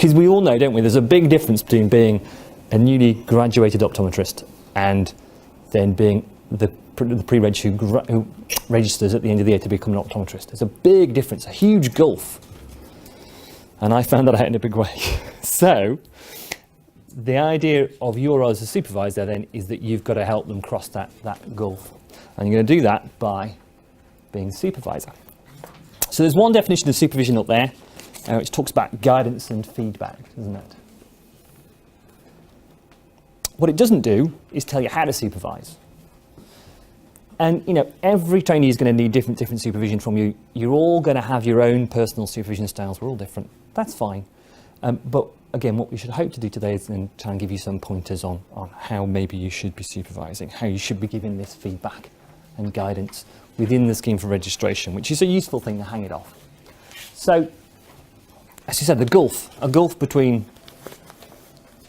Because we all know, don't we, there's a big difference between being a newly graduated optometrist and then being the pre-reg who registers at the end of the year to become an optometrist. There's a big difference, a huge gulf. And I found that out in a big way. So the idea of your role as a supervisor then is that you've got to help them cross that gulf. And you're going to do that by being a supervisor. So there's one definition of supervision up there, which talks about guidance and feedback, doesn't it? What it doesn't do is tell you how to supervise. And every trainee is going to need different supervision from you. You're all going to have your own personal supervision styles. We're all different. That's fine. But again, what we should hope to do today is then try and give you some pointers on how maybe you should be supervising, how you should be giving this feedback and guidance within the scheme for registration, which is a useful thing to hang it off. So, as you said, a gulf between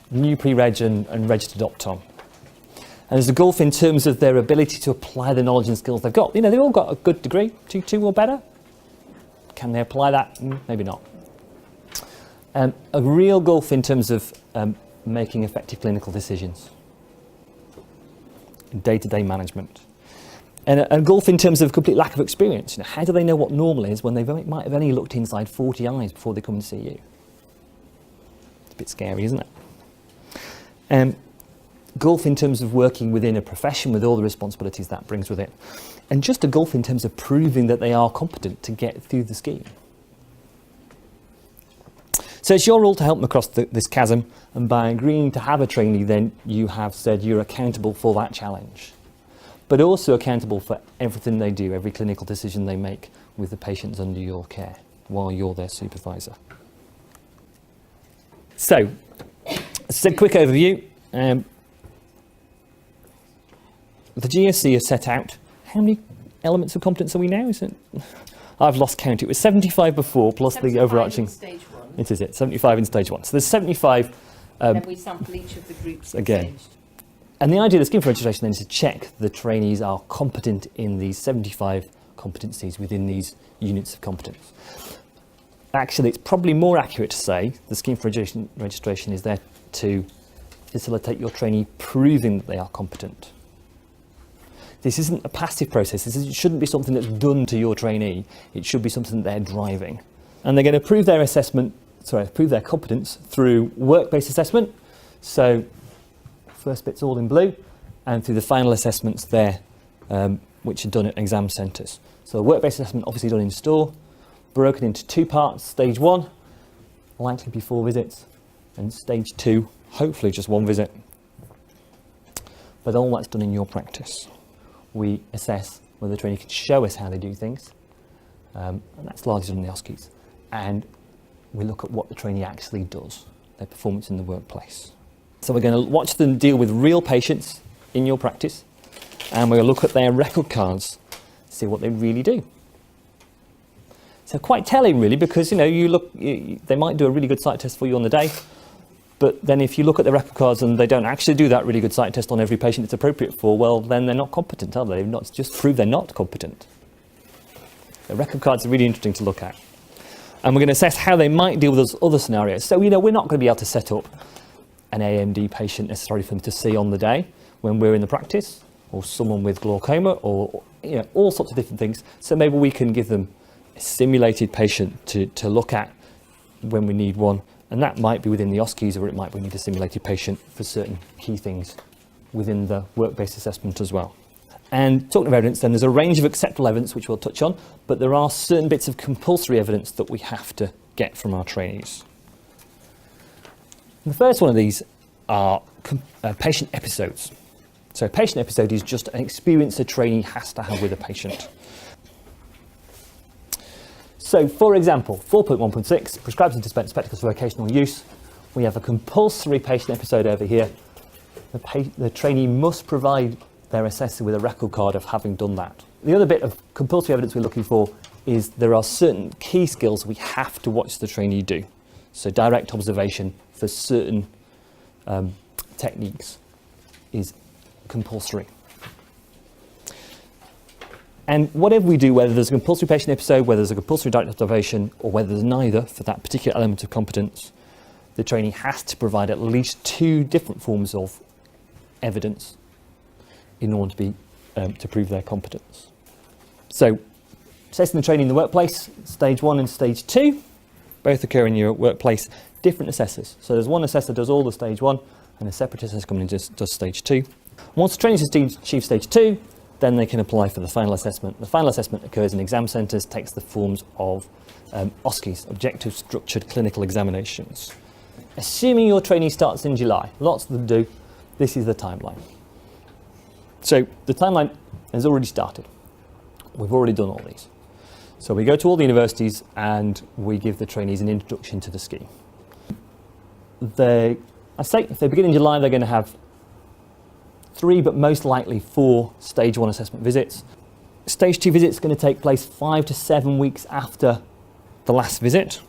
new pre-reg and registered optom. And there's a gulf in terms of their ability to apply the knowledge and skills they've got. They've all got a good degree, 2 or better. Can they apply that? Maybe not. A real gulf in terms of making effective clinical decisions, day-to-day management. And a gulf in terms of complete lack of experience. How do they know what normal is when they might have only looked inside 40 eyes before they come to see you? It's a bit scary, isn't it? Gulf in terms of working within a profession with all the responsibilities that brings with it. And just a gulf in terms of proving that they are competent to get through the scheme. So it's your role to help them across this chasm, and by agreeing to have a trainee, then you have said you're accountable for that challenge, but also accountable for everything they do, every clinical decision they make with the patients under your care while you're their supervisor. So, as a quick overview, the GSC has set out, how many elements of competence are we now? I've lost count. It was 75 before, plus the overarching. Stage 1. It is 75 in stage 1. So there's 75. Then we sample each of the groups again. And the idea of the scheme for registration then is to check the trainees are competent in these 75 competencies within these units of competence. Actually, it's probably more accurate to say the scheme for registration is there to facilitate your trainee proving that they are competent. This isn't a passive process. It shouldn't be something that's done to your trainee. It should be something that they're driving. And they're going to prove their competence through work-based assessment. So first bit's all in blue, and through the final assessments there, which are done at exam centres. So the work-based assessment obviously done in store, broken into 2 parts. Stage 1, likely be 4 visits, and stage 2, hopefully just 1 visit. But all that's done in your practice. We assess whether the trainee can show us how they do things, and that's largely done in the OSCEs. And we look at what the trainee actually does, their performance in the workplace. So we're going to watch them deal with real patients in your practice, and we're going to look at their record cards, see what they really do. So quite telling, really, because they might do a really good sight test for you on the day, but then if you look at the record cards and they don't actually do that really good sight test on every patient it's appropriate for, well, then they're not competent, are they? They've not just proved they're not competent. The record cards are really interesting to look at. And we're going to assess how they might deal with those other scenarios. So, we're not going to be able to set up an AMD patient necessarily for them to see on the day when we're in the practice, or someone with glaucoma, or all sorts of different things. So maybe we can give them a simulated patient to look at when we need one. And that might be within the OSCEs, or it might be we need a simulated patient for certain key things within the work-based assessment as well. And talking of evidence, then there's a range of acceptable evidence which we'll touch on, but there are certain bits of compulsory evidence that we have to get from our trainees. The first one of these are patient episodes. So a patient episode is just an experience a trainee has to have with a patient. So, for example, 4.1.6 prescribes and dispense spectacles for vocational use. We have a compulsory patient episode over here. The trainee must provide their assessor with a record card of having done that. The other bit of compulsory evidence we're looking for is there are certain key skills we have to watch the trainee do. So direct observation for certain techniques is compulsory. And whatever we do, whether there's a compulsory patient episode, whether there's a compulsory direct observation, or whether there's neither for that particular element of competence, the trainee has to provide at least 2 different forms of evidence in order to be to prove their competence. So, assessing the trainee in the workplace, stage 1 and stage 2, both occur in your workplace, different assessors. So there's one assessor does all the stage 1 and a separate assessor coming in does stage 2. Once the trainee has achieved stage 2, then they can apply for the final assessment. The final assessment occurs in exam centres, takes the forms of OSCEs, Objective Structured Clinical Examinations. Assuming your trainee starts in July, lots of them do, this is the timeline. So the timeline has already started. We've already done all these. So we go to all the universities and we give the trainees an introduction to the scheme. I say if they begin in July, they're going to have 3, but most likely 4 stage 1 assessment visits. Stage 2 visits are going to take place 5 to 7 weeks after the last visit.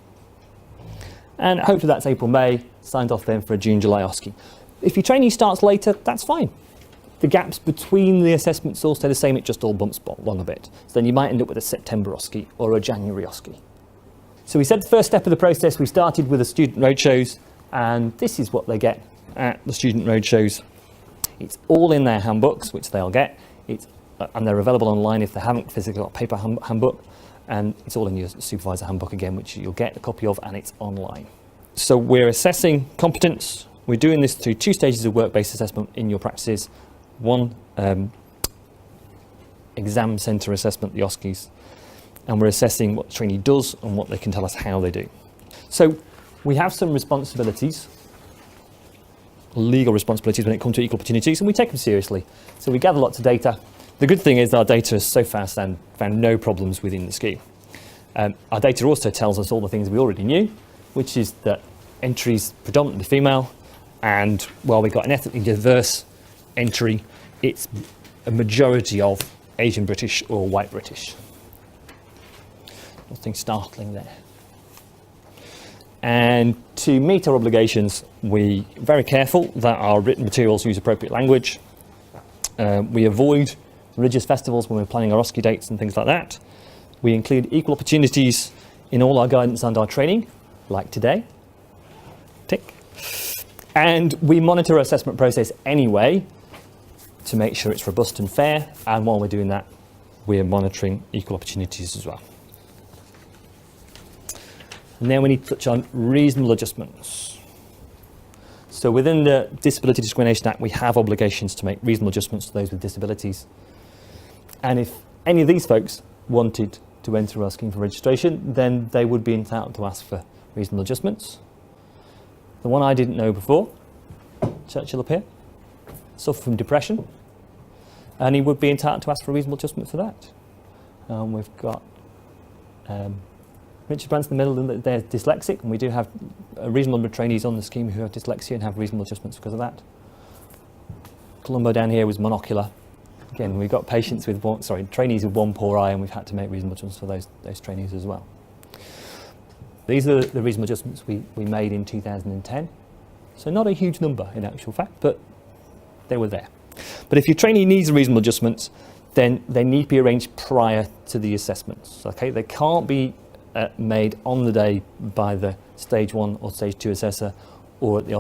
And hopefully that's April, May, signed off then for a June, July OSCE. If your trainee starts later, that's fine. The gaps between the assessments all stay the same, it just all bumps along a bit. So then you might end up with a September OSCE or a January OSCE. So we said the first step of the process, we started with the student roadshows, and this is what they get at the student roadshows. It's all in their handbooks, which they'll get, and they're available online if they haven't physically got a paper handbook, and it's all in your supervisor handbook again, which you'll get a copy of, and it's online. So we're assessing competence. We're doing this through 2 stages of work-based assessment in your practices. 1 exam centre assessment, the OSCEs, and we're assessing what the trainee does and what they can tell us how they do. So we have some responsibilities, legal responsibilities when it comes to equal opportunities, and we take them seriously. So we gather lots of data. The good thing is our data has so far found no problems within the scheme. Our data also tells us all the things we already knew, which is that entry's predominantly female, and while we've got an ethnically diverse entry, it's a majority of Asian British or white British. Nothing startling there. And to meet our obligations, we're very careful that our written materials use appropriate language. We avoid religious festivals when we're planning our OSCE dates and things like that. We include equal opportunities in all our guidance and our training, like today. Tick. And we monitor our assessment process anyway to make sure it's robust and fair, and while we're doing that, we're monitoring equal opportunities as well. And then we need to touch on reasonable adjustments. So within the Disability Discrimination Act, we have obligations to make reasonable adjustments to those with disabilities. And if any of these folks wanted to enter our scheme for registration, then they would be entitled to ask for reasonable adjustments. The one I didn't know before, Churchill up here, suffered from depression, and he would be entitled to ask for a reasonable adjustment for that. We've got Richard Branson in the middle, they're dyslexic, and we do have a reasonable number of trainees on the scheme who have dyslexia and have reasonable adjustments because of that. Columbo down here was monocular. Again, we've got patients with trainees with 1 poor eye, and we've had to make reasonable adjustments for those trainees as well. These are the reasonable adjustments we made in 2010. So not a huge number in actual fact, but they were there. But if your trainee needs reasonable adjustments, then they need to be arranged prior to the assessments. Okay, they can't be made on the day by the stage 1 or stage 2 assessor or at the